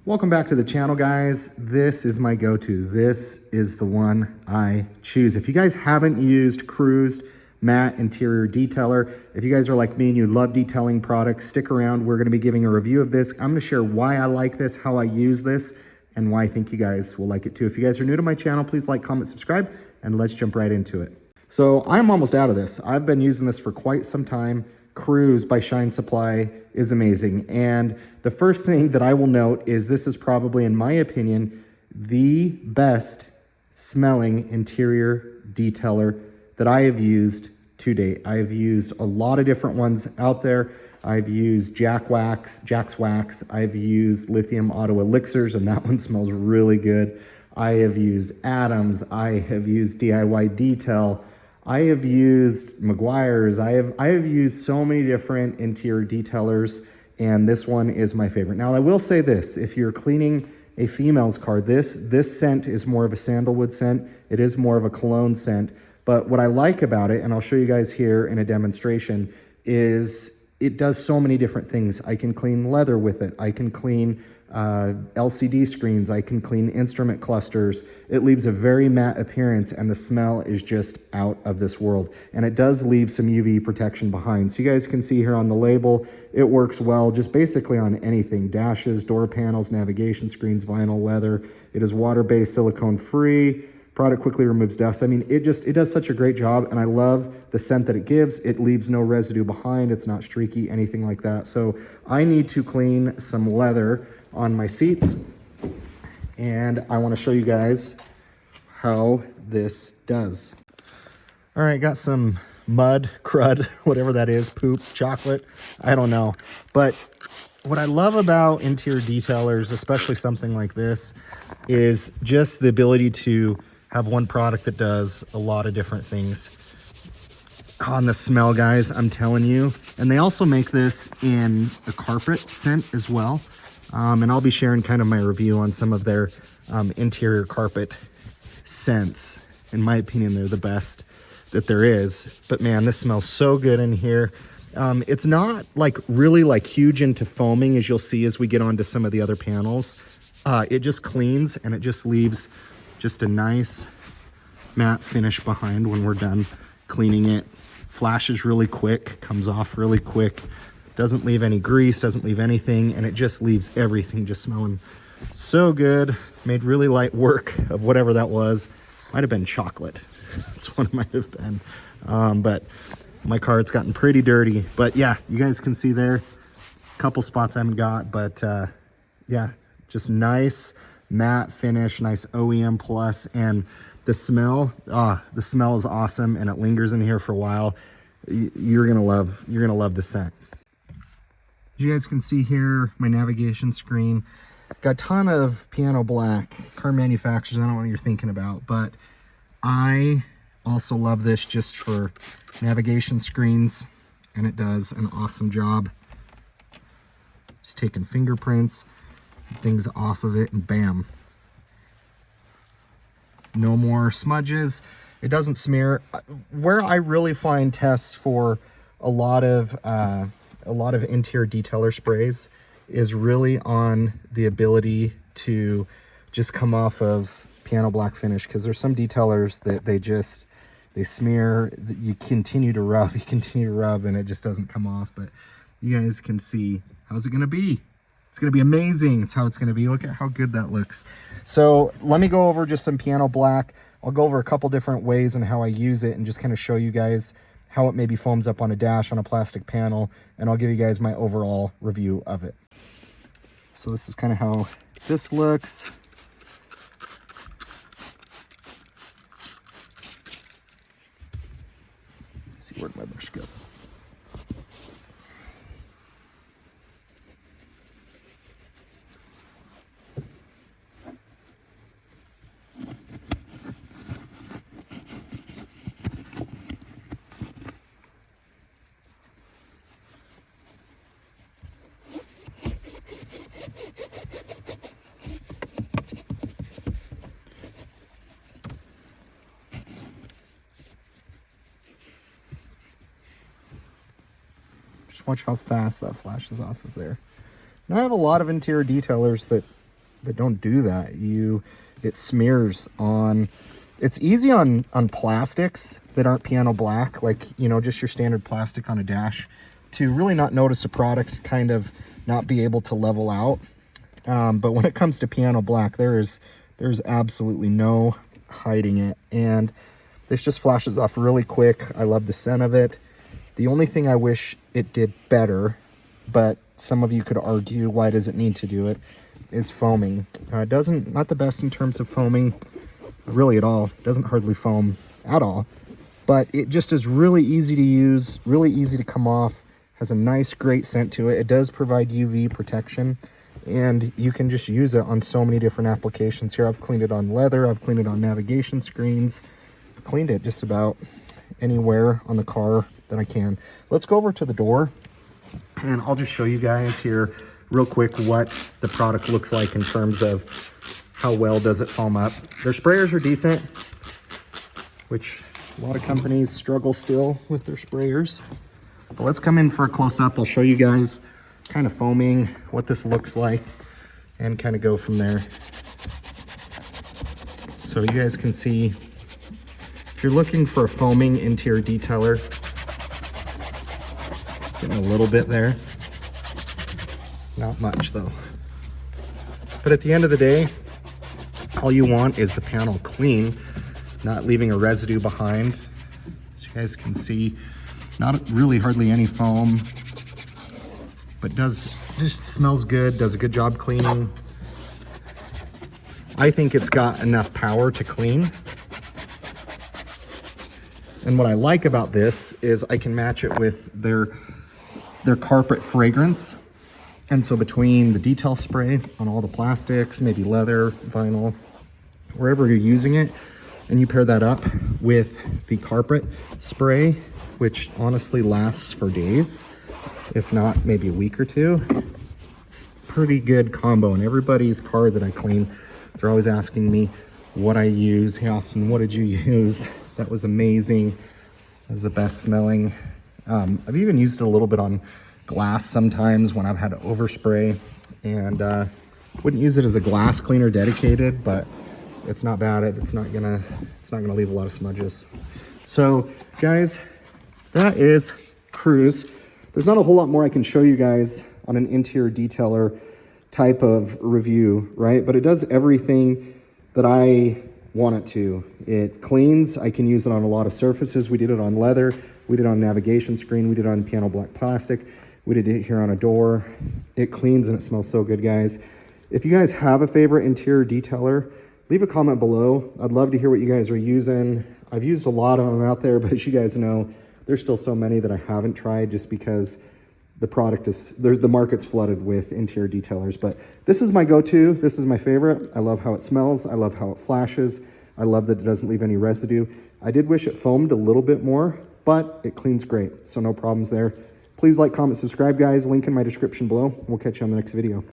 Welcome back to the channel, guys. This is my go-to. This is the one I choose. If you guys haven't used Cruised Matte Interior Detailer, if you guys are like me and you love detailing products, stick around. We're going to be giving a review of this. I'm going to share why I like this, how I use this, and why I think you guys will like it too. If you guys are new to my channel, please like, comment, subscribe, and let's jump right into it. So I'm almost out of this. I've been using this for quite some time. Cruise by Shine Supply is amazing. And the first thing that I will note is this is probably, in my opinion, the best smelling interior detailer that I have used to date. I've used a lot of different ones out there. I've used Jack's Wax. I've used Lithium Auto Elixirs, and that one smells really good. I have used Adams. I have used DIY Detail. I have used Meguiar's. I have used so many different interior detailers, and this one is my favorite. Now, I will say this: if you're cleaning a female's car, this scent is more of a sandalwood scent. It is more of a cologne scent. But what I like about it, and I'll show you guys here in a demonstration, is it does so many different things. I can clean leather with it. I can clean LCD screens. I can clean instrument clusters. It leaves a very matte appearance, and the smell is just out of this world. And it does leave some UV protection behind. So you guys can see here on the label, it works well just basically on anything: dashes, door panels, navigation screens, vinyl, leather. It is water-based, silicone-free. Product quickly removes dust. I mean, it does such a great job, and I love the scent that it gives. It leaves no residue behind. It's not streaky, anything like that. So I need to clean some leather on my seats, and I want to show you guys how this does. All right, got some mud, crud, whatever that is, poop, chocolate, I don't know. But what I love about interior detailers, especially something like this, is just the ability to have one product that does a lot of different things. On the smell, guys, I'm telling you. And they also make this in a carpet scent as well. And I'll be sharing kind of my review on some of their interior carpet scents. In my opinion, they're the best that there is. But man, this smells so good in here. It's not like really like huge into foaming, as you'll see as we get onto some of the other panels. It just cleans, and it just leaves just a nice matte finish behind when we're done cleaning it. Flashes really quick, comes off really quick. Doesn't leave any grease, doesn't leave anything, and it just leaves everything just smelling so good. Made really light work of whatever that was. Might have been chocolate. That's what it might have been. But my car, it's gotten pretty dirty. But yeah, you guys can see there, a couple spots I haven't got, but yeah, just nice matte finish, nice OEM plus, and the smell is awesome, and it lingers in here for a while. You're gonna love the scent. As you guys can see here, my navigation screen, got a ton of piano black. Car manufacturers, I don't know what you're thinking about, but I also love this just for navigation screens, and it does an awesome job. Just taking fingerprints, things off of it, and bam. No more smudges. It doesn't smear. Where I really find tests for a lot of interior detailer sprays is really on the ability to just come off of piano black finish, because there's some detailers that they smear, you continue to rub, and it just doesn't come off. But you guys can see, how's it gonna be? It's gonna be amazing. It's how it's gonna be. Look at how good that looks. So let me go over just some piano black. I'll go over a couple different ways and how I use it, and just kind of show you guys how it maybe foams up on a dash, on a plastic panel, and I'll give you guys my overall review of it. So this is kind of how this looks. Let's see, where'd my brush go? Just watch how fast that flashes off of there. Now I have a lot of interior detailers that that don't do that. It smears on, it's easy on plastics that aren't piano black, like, you know, just your standard plastic on a dash, to really not notice a product kind of not be able to level out. But when it comes to piano black, there's absolutely no hiding it. And this just flashes off really quick. I love the scent of it. The only thing I wish it did better, but some of you could argue, why does it need to do it, is foaming. It doesn't, not the best in terms of foaming, really at all. It doesn't hardly foam at all. But it just is really easy to use, really easy to come off, has a nice, great scent to it. It does provide UV protection, and you can just use it on so many different applications. Here, I've cleaned it on leather, I've cleaned it on navigation screens, I've cleaned it just about anywhere on the car that I can. Let's go over to the door, and I'll just show you guys here real quick what the product looks like in terms of how well does it foam up. Their sprayers are decent, which a lot of companies struggle still with their sprayers. But let's come in for a close-up. I'll show you guys kind of foaming, what this looks like, and kind of go from there. So you guys can see, if you're looking for a foaming interior detailer, getting a little bit there. Not much though. But at the end of the day, all you want is the panel clean, not leaving a residue behind. As you guys can see, not really hardly any foam, but just smells good, does a good job cleaning. I think it's got enough power to clean. And what I like about this is I can match it with their carpet fragrance. And so between the detail spray on all the plastics, maybe leather, vinyl, wherever you're using it, and you pair that up with the carpet spray, which honestly lasts for days, if not maybe a week or two, it's a pretty good combo. And everybody's car that I clean, they're always asking me what I use. Hey Austin, what did you use? That was amazing. That's the best smelling. I've even used it a little bit on glass sometimes when I've had to overspray, and wouldn't use it as a glass cleaner dedicated, but it's not bad. It's not gonna leave a lot of smudges. So guys, that is Cruise. There's not a whole lot more I can show you guys on an interior detailer type of review, right? But it does everything that I want it to. It cleans. I can use it on a lot of surfaces. We did it on leather. We did it on navigation screen. We did it on piano black plastic. We did it here on a door. It cleans and it smells so good, guys. If you guys have a favorite interior detailer, leave a comment below. I'd love to hear what you guys are using. I've used a lot of them out there, but as you guys know, there's still so many that I haven't tried just because the market's flooded with interior detailers. But this is my go-to. This is my favorite. I love how it smells. I love how it flashes. I love that it doesn't leave any residue. I did wish it foamed a little bit more, but it cleans great, so no problems there. Please like, comment, subscribe, guys. Link in my description below. We'll catch you on the next video.